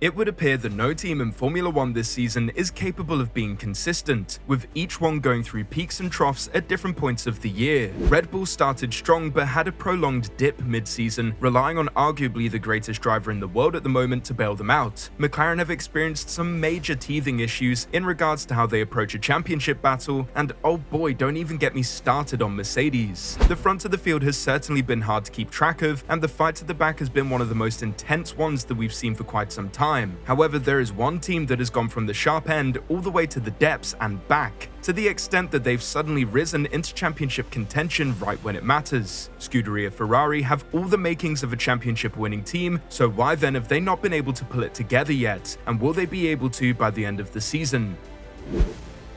It would appear that no team in Formula 1 this season is capable of being consistent, with each one going through peaks and troughs at different points of the year. Red Bull started strong but had a prolonged dip mid-season, relying on arguably the greatest driver in the world at the moment to bail them out. McLaren have experienced some major teething issues in regards to how they approach a championship battle, and oh boy, don't even get me started on Mercedes. The front of the field has certainly been hard to keep track of, and the fight at the back has been one of the most intense ones that we've seen for quite some time. However, there is one team that has gone from the sharp end all the way to the depths and back, to the extent that they've suddenly risen into championship contention right when it matters. Scuderia Ferrari have all the makings of a championship winning team, so why then have they not been able to pull it together yet, and will they be able to by the end of the season?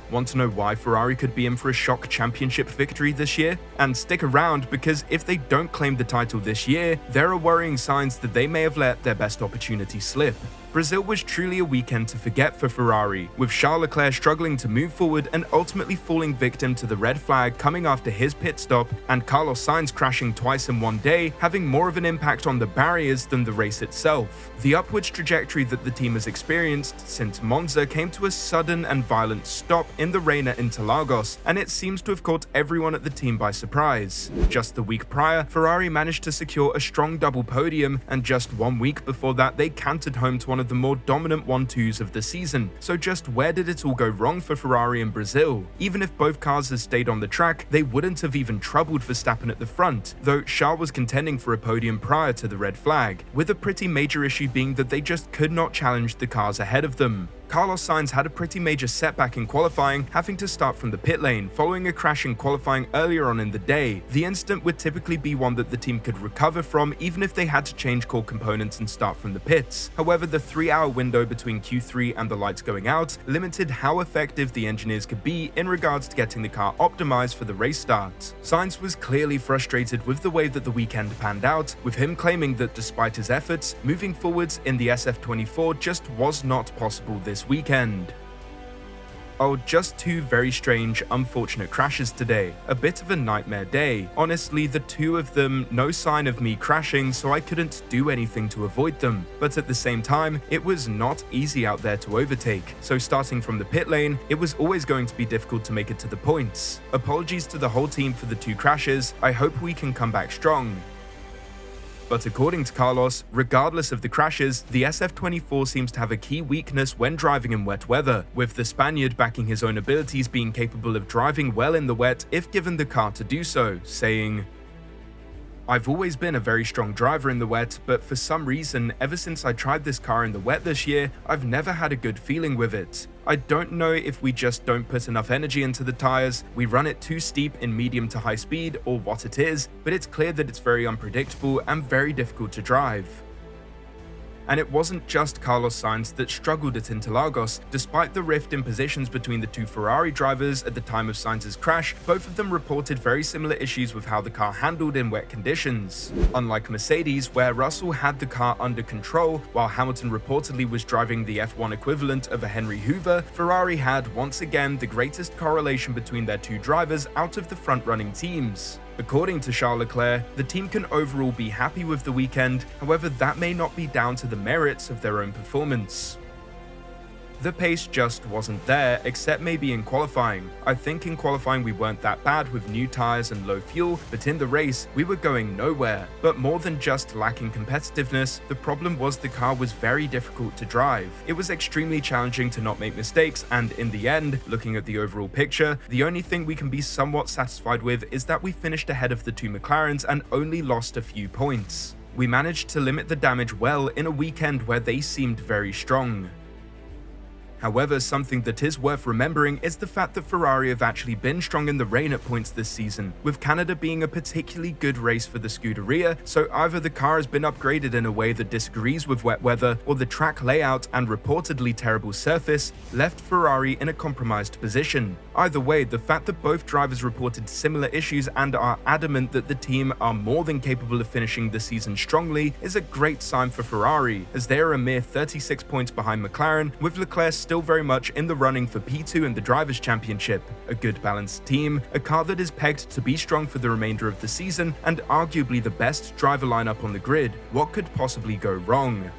Want to know why Ferrari could be in for a shock championship victory this year? And stick around, because if they don't claim the title this year, there are worrying signs that they may have let their best opportunity slip. Brazil was truly a weekend to forget for Ferrari, with Charles Leclerc struggling to move forward and ultimately falling victim to the red flag coming after his pit stop, and Carlos Sainz crashing twice in one day, having more of an impact on the barriers than the race itself. The upwards trajectory that the team has experienced since Monza came to a sudden and violent stop in the rain at Interlagos, and it seems to have caught everyone at the team by surprise. Just the week prior, Ferrari managed to secure a strong double podium, and just 1 week before that they cantered home to one of the more dominant 1-2s of the season. So just where did it all go wrong for Ferrari in Brazil? Even if both cars had stayed on the track, they wouldn't have even troubled Verstappen at the front, though Charles was contending for a podium prior to the red flag, with a pretty major issue being that they just could not challenge the cars ahead of them. Carlos Sainz had a pretty major setback in qualifying, having to start from the pit lane following a crash in qualifying earlier on in the day. The incident would typically be one that the team could recover from even if they had to change core components and start from the pits. However, the 3-hour window between Q3 and the lights going out limited how effective the engineers could be in regards to getting the car optimized for the race start. Sainz was clearly frustrated with the way that the weekend panned out, with him claiming that despite his efforts, moving forwards in the SF24 just was not possible this weekend. Oh, just two very strange, unfortunate crashes today. A bit of a nightmare day. Honestly, the two of them, no sign of me crashing, so I couldn't do anything to avoid them. But at the same time, it was not easy out there to overtake. So starting from the pit lane, it was always going to be difficult to make it to the points. Apologies to the whole team for the two crashes. I hope we can come back strong. But according to Carlos, regardless of the crashes, the SF24 seems to have a key weakness when driving in wet weather, with the Spaniard backing his own abilities being capable of driving well in the wet if given the car to do so, saying, "I've always been a very strong driver in the wet, but for some reason, ever since I tried this car in the wet this year, I've never had a good feeling with it. I don't know if we just don't put enough energy into the tires, we run it too steep in medium to high speed, or what it is, but it's clear that it's very unpredictable and very difficult to drive." And it wasn't just Carlos Sainz that struggled at Interlagos. Despite the rift in positions between the two Ferrari drivers at the time of Sainz's crash, both of them reported very similar issues with how the car handled in wet conditions. Unlike Mercedes, where Russell had the car under control, while Hamilton reportedly was driving the F1 equivalent of a Henry Hoover, Ferrari had once again the greatest correlation between their two drivers out of the front-running teams. According to Charles Leclerc, the team can overall be happy with the weekend, however that may not be down to the merits of their own performance. The pace just wasn't there, except maybe in qualifying. I think in qualifying we weren't that bad with new tyres and low fuel, but in the race, we were going nowhere. But more than just lacking competitiveness, the problem was the car was very difficult to drive. It was extremely challenging to not make mistakes, and in the end, looking at the overall picture, the only thing we can be somewhat satisfied with is that we finished ahead of the two McLarens and only lost a few points. We managed to limit the damage well in a weekend where they seemed very strong. However, something that is worth remembering is the fact that Ferrari have actually been strong in the rain at points this season, with Canada being a particularly good race for the Scuderia, so either the car has been upgraded in a way that disagrees with wet weather, or the track layout and reportedly terrible surface left Ferrari in a compromised position. Either way, the fact that both drivers reported similar issues and are adamant that the team are more than capable of finishing the season strongly is a great sign for Ferrari, as they are a mere 36 points behind McLaren, with Leclerc still very much in the running for P2 in the Drivers' Championship. A good balanced team, a car that is pegged to be strong for the remainder of the season, and arguably the best driver lineup on the grid. What could possibly go wrong?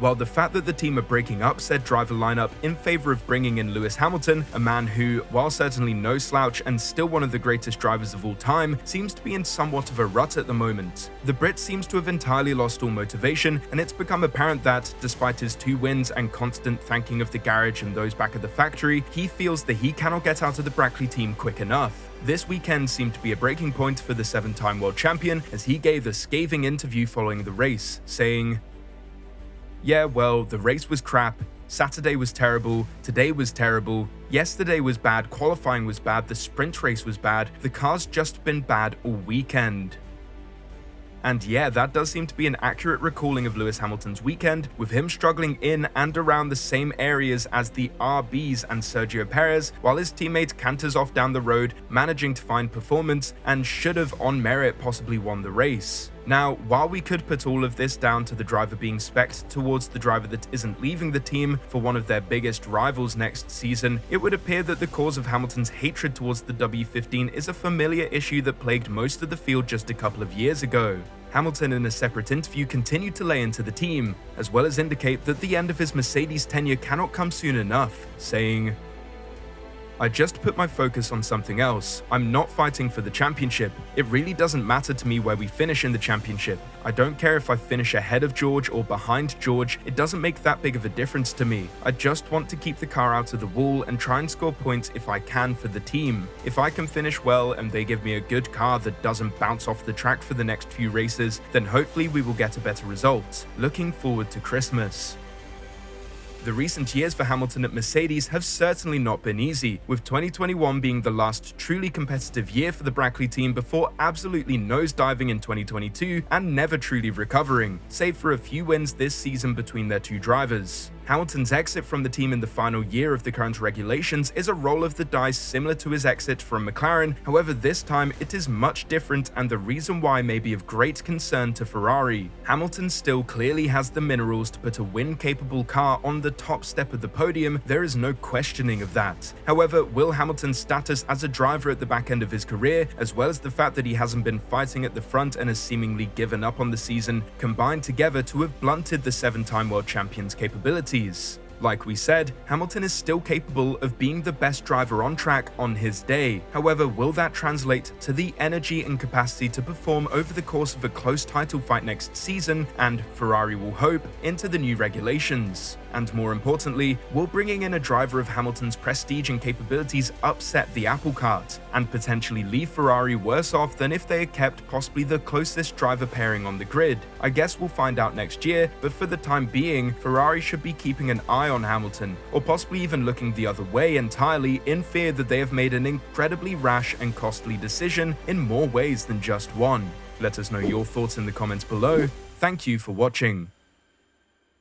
While the fact that the team are breaking up said driver lineup in favor of bringing in Lewis Hamilton, a man who, while certainly no slouch and still one of the greatest drivers of all time, seems to be in somewhat of a rut at the moment. The Brit seems to have entirely lost all motivation, and it's become apparent that, despite his 2 wins and constant thanking of the garage and those back at the factory, he feels that he cannot get out of the Brackley team quick enough. This weekend seemed to be a breaking point for the 7-time world champion, as he gave a scathing interview following the race, saying, "Yeah, well, the race was crap. Saturday was terrible, today was terrible, yesterday was bad, qualifying was bad, the sprint race was bad, the car's just been bad all weekend." And yeah, that does seem to be an accurate recalling of Lewis Hamilton's weekend, with him struggling in and around the same areas as the RBs and Sergio Perez, while his teammate canters off down the road, managing to find performance, and should have on merit possibly won the race. Now, while we could put all of this down to the driver being spec'd towards the driver that isn't leaving the team for one of their biggest rivals next season, it would appear that the cause of Hamilton's hatred towards the W15 is a familiar issue that plagued most of the field just a couple of years ago. Hamilton in a separate interview continued to lay into the team, as well as indicate that the end of his Mercedes tenure cannot come soon enough, saying, "I just put my focus on something else. I'm not fighting for the championship. It really doesn't matter to me where we finish in the championship. I don't care if I finish ahead of George or behind George, it doesn't make that big of a difference to me. I just want to keep the car out of the wall and try and score points if I can for the team. If I can finish well and they give me a good car that doesn't bounce off the track for the next few races, then hopefully we will get a better result. Looking forward to Christmas." The recent years for Hamilton at Mercedes have certainly not been easy, with 2021 being the last truly competitive year for the Brackley team before absolutely nosediving in 2022 and never truly recovering, save for a few wins this season between their 2 drivers. Hamilton's exit from the team in the final year of the current regulations is a roll of the dice similar to his exit from McLaren, however this time it is much different, and the reason why may be of great concern to Ferrari. Hamilton still clearly has the minerals to put a win-capable car on the top step of the podium, there is no questioning of that. However, will Hamilton's status as a driver at the back end of his career, as well as the fact that he hasn't been fighting at the front and has seemingly given up on the season, combine together to have blunted the 7-time world champion's capabilities? Like we said, Hamilton is still capable of being the best driver on track on his day. However, will that translate to the energy and capacity to perform over the course of a close title fight next season, and Ferrari will hope, into the new regulations? And more importantly, will bringing in a driver of Hamilton's prestige and capabilities upset the apple cart, and potentially leave Ferrari worse off than if they had kept possibly the closest driver pairing on the grid? I guess we'll find out next year, but for the time being, Ferrari should be keeping an eye on Hamilton, or possibly even looking the other way entirely in fear that they have made an incredibly rash and costly decision in more ways than just one. Let us know your thoughts in the comments below. Thank you for watching.